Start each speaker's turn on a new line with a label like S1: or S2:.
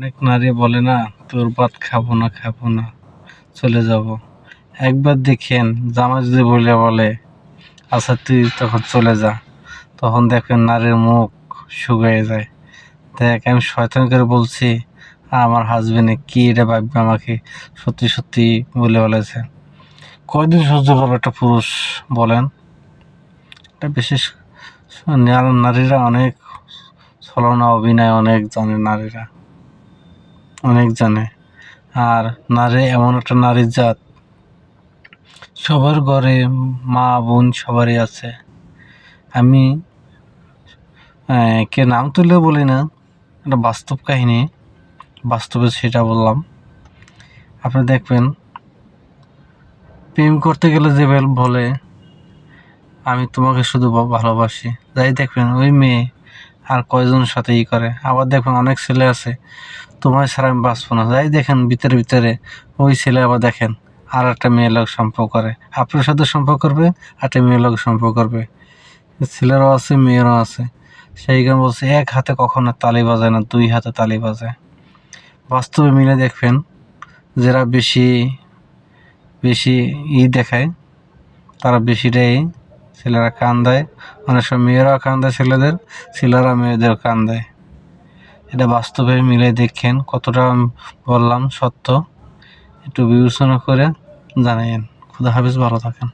S1: অনেক নারী বলে না, তোর ভাত খাবো না চলে যাব। একবার দেখেন জামাই যদি বলে আচ্ছা তুই তখন চলে যা, তখন দেখবেন নারীর মুখ শুকিয়ে যায়। দেখ আমি শয়তান করে বলছি, আমার হাজবেন্ডে কি এটা ভাববে আমাকে সত্যি সত্যি বলে বলেছে। কয়দিন সহ্য করবে একটা পুরুষ বলেন? এটা বিশেষ নারীরা অনেক ছলনা অভিনয় অনেক জানে, নারীরা অনেক জানে। আর নারী এমন একটা নারীর জাত, সবার ঘরে মা বোন সবারই আছে। আমি কে নাম তুলে বলি না, একটা বাস্তব কাহিনী, বাস্তবে সেটা বললাম। আপনি দেখবেন প্রেম করতে গেলে যে বলে আমি তোমাকে শুধু ভালোবাসি, যাই দেখবেন ওই মেয়ে আর কয়জনের সাথে করে। আবার দেখবেন অনেক ছেলে আছে তোমার ছাড়া আমি বাঁচবো না, যাই দেখেন ভিতরে ভিতরে ওই ছেলে আবার দেখেন আর একটা মেয়ের লোক সম্পর্ক করে, আপনার সাথে সম্পর্ক করবে আর একটা মেয়ের লোক সম্পর্ক করবে। ছেলেরাও আছে মেয়েরাও আছে। সেই কারণে বলছে এক হাতে কখনো তালি বাজায় না, দুই হাতে তালি বাজায়। বাস্তবে মিলে দেখবেন যারা বেশি বেশি দেখায় তারা বেশিটাই ছেলেরা কান দেয়, অনেক সময় মেয়েরাও কান দেয় ছেলেদের, ছেলেরা মেয়েদের কান দেয়। এটা বাস্তবে মিলে দেখেন কতটা বললাম সত্য, একটু বিবেচনা করে জানাইন। খুদা হাফেজ, ভালো থাকেন।